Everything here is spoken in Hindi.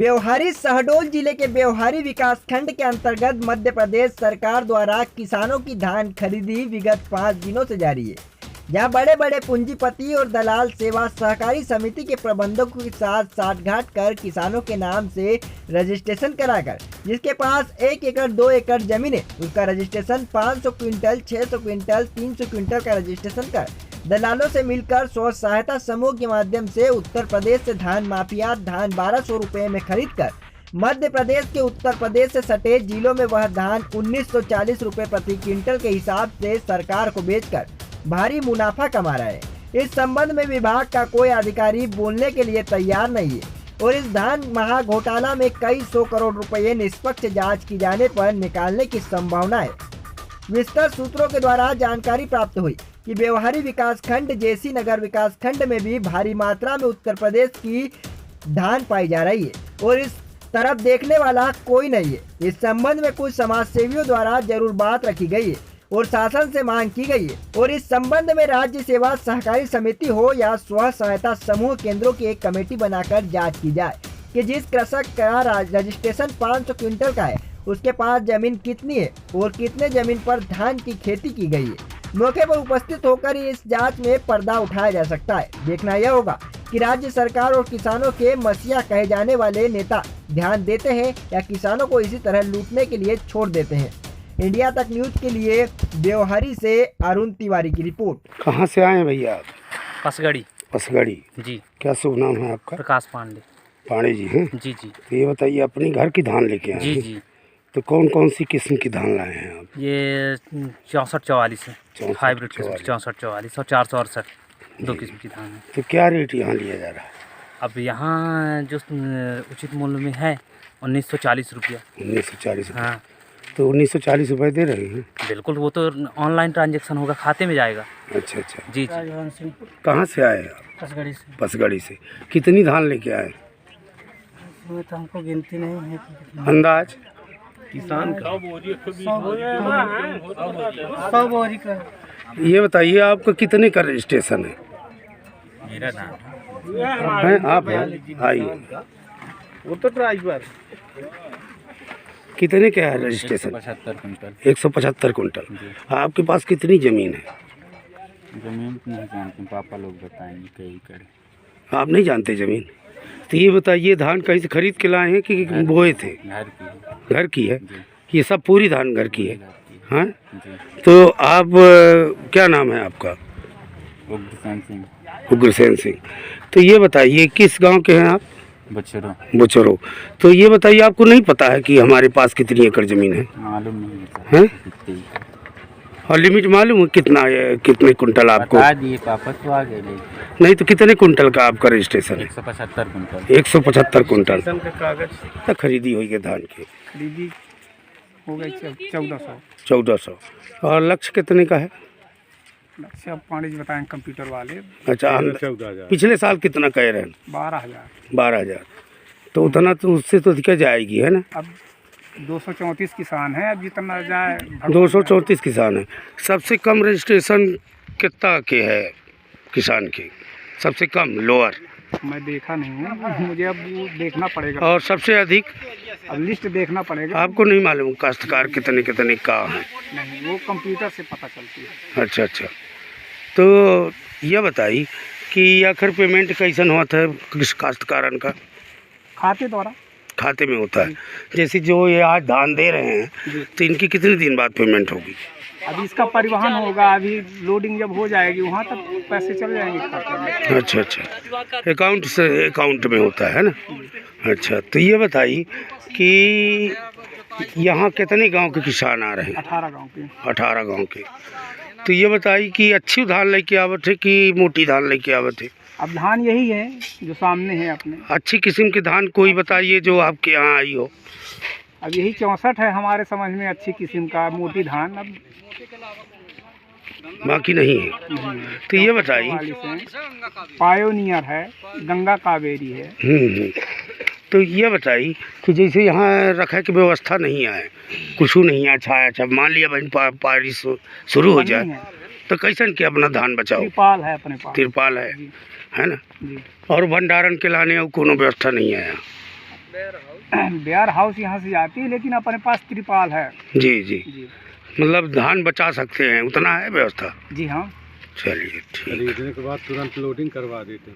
ब्यौहारी शहडोल जिले के ब्यौहारी विकासखंड के अंतर्गत मध्य प्रदेश सरकार द्वारा किसानों की धान खरीदी विगत 5 दिनों से जारी है, जहां बड़े बड़े पूंजीपति और दलाल सेवा सहकारी समिति के प्रबंधकों के साथ साठगांठ कर किसानों के नाम से रजिस्ट्रेशन कराकर जिसके पास 1 एकड़ 2 एकड़ जमीन है उसका रजिस्ट्रेशन 500 क्विंटल 600 क्विंटल 300 क्विंटल का रजिस्ट्रेशन कर दलालों से मिलकर स्व सहायता समूह के माध्यम से उत्तर प्रदेश से धान माफिया धान 1200 रुपए में खरीद कर मध्य प्रदेश के उत्तर प्रदेश से सटे जिलों में वह धान 1940 रुपए प्रति क्विंटल के हिसाब से सरकार को बेचकर भारी मुनाफा कमा रहा है। इस संबंध में विभाग का कोई अधिकारी बोलने के लिए तैयार नहीं है और इस धान महाघोटाला में कई 100 करोड़ रुपए निष्पक्ष जांच की जाने पर निकालने की संभावना है। विस्तृत सूत्रों के द्वारा जानकारी प्राप्त हुई कि ब्यौहारी विकासखंड जेसी नगर विकासखंड में भी भारी मात्रा में उत्तर प्रदेश की धान पाई जा रही है और इस तरफ देखने वाला कोई नहीं है। इस संबंध में कुछ समाज सेवियों द्वारा जरूर बात रखी गई है और शासन से मांग की गई है और इस संबंध में राज्य सेवा सहकारी समिति हो या स्व सहायता समूह केंद्रों की एक कमेटी बनाकर जांच की जाए कि जिस कृषक का रजिस्ट्रेशन 500 क्विंटल का है उसके पास जमीन कितनी है और कितने जमीन पर धान की खेती की गई है। मौके पर उपस्थित होकर इस जांच में पर्दा उठाया जा सकता है। देखना यह होगा कि राज्य सरकार और किसानों के मसीहा कहे जाने वाले नेता ध्यान देते हैं या किसानों को इसी तरह लूटने के लिए छोड़ देते हैं। इंडिया तक न्यूज के लिए ब्यौहारी से अरुण तिवारी की रिपोर्ट। कहाँ से आए हैं भैया आप? पसगड़ी। पसगड़ी जी। क्या शुभ नाम है आपका? प्रकाश पांडे। पांडे जी हैं? जी जी। तो ये बताइए अपने घर की धान लेके आए? जी जी। तो कौन कौन सी किस्म की धान लाए हैं आप? ये 64-44 है, हाइब्रिड किस्म 64-44 और 468 दो किस्म की धान है। तो क्या रेट यहाँ लिया जा रहा है? अब यहाँ जो उचित मूल्य में है 1940 रुपया। 1940 रुपये? हाँ। तो 1940 रुपये दे रहे हैं? बिल्कुल, वो तो ऑनलाइन ट्रांजेक्शन होगा, खाते में जाएगा। अच्छा अच्छा। जी जी। कहाँ से आए आप? पसगड़ी से। पसगड़ी से। कितनी धान लेके आए? वो तो हमको गिनती नहीं है। अंदाज किसान का 100 बोरी का। ये बताइए आपका कितने का रजिस्ट्रेशन है? मेरा नाम है आप हैं? आइए। वो तो ड्राइवर। कितने का है रजिस्ट्रेशन? 175 कुंटल। 175 कुंटल। आपके पास कितनी जमीन है? जमीन नहीं जानते, पापा लोग बताएंगे कई एकड़। आप नहीं जानते जमीन? तो ये बताइए धान कहीं से खरीद के लाए हैं कि बोए थे? घर की है। ये सब पूरी धान घर की है? हाँ। तो आप क्या नाम है आपका? उग्रसेन सिंह। उग्रसेन सिंह। तो ये बताइए किस गांव के हैं आप? बचरो। बचरो। तो ये बताइए आपको नहीं पता है कि हमारे पास कितनी एकड़ जमीन है? मालूम नहीं है। और लिमिट मालूम है कितना है, कितने कुंटल आपको? बता दिए पापा तो आ गए। नहीं तो कितने कुंटल का आपका रजिस्ट्रेशन है? 175 कुंटल। 175 कुंटल का कागज खरीदी हुई है धान की? खरीदी हो गई 1400। 1400। और लक्ष्य कितने का है? लक्ष्य अब पानी बताएं कंप्यूटर वाले। अच्छा, पिछले साल कितना कह रहे हैं? 12,000। 12,000। तो उतना तो उससे तो दिक्कत जाएगी है ना? अब 234 किसान है, अब जितना जाए। 234 किसान है। सबसे कम रजिस्ट्रेशन कितना के है किसान के? सबसे कम लोअर? मैं देखा नहीं हूँ, मुझे अब वो देखना पड़ेगा। और सबसे अधिक? अब लिस्ट देखना पड़ेगा। आपको नहीं मालूम काश्तकार कितने कितने का है? नहीं, वो कंप्यूटर से पता चलती है। अच्छा अच्छा। तो यह बताइए कि आखिर पेमेंट कैसन होता है किस काश्तकारन का? खाते द्वारा। खाते में होता है। जैसे जो ये आज धान दे रहे हैं तो इनकी कितने दिन बाद पेमेंट होगी? अभी इसका परिवहन होगा, अभी लोडिंग जब हो जाएगी वहाँ तक पैसे चल जाएंगे खाते में। अच्छा अच्छा। अकाउंट से अकाउंट में होता है ना? अच्छा। तो ये बताइए कि यहाँ कितने गांव के किसान आ रहे हैं? 18 गाँव के। 18 गांव के। तो ये बताइए कि अच्छी धान लेके आवत है कि मोटी धान लेके आवत है? अब धान यही है जो सामने है अपने। अच्छी किस्म की धान कोई बताइए जो आपके यहाँ आई हो। अब यही 64 है हमारे समझ में अच्छी किस्म का मोटी धान। अब बाकी नहीं है। तो ये बताइए। पायोनियर है, गंगा कावेरी है। तो ये बताइए कि जैसे यहाँ रखे की व्यवस्था नहीं है, कुछ नहीं है, अच्छा मान लिया भाई बारिश शुरू हो जाए तो कैसन के अपना धान बचाओ? तिरपाल है अपने पास। तिरपाल है ना? और भंडारण के लाने और कोनो व्यवस्था नहीं है यहाँ? वेयर हाउस यहाँ से जाती है, लेकिन अपने पास त्रिपाल है। जी जी, जी मतलब धान बचा सकते हैं, उतना है व्यवस्था। जी हाँ। चलिए ठीक। खरीदने के बाद तुरंत लोडिंग करवा देते हैं।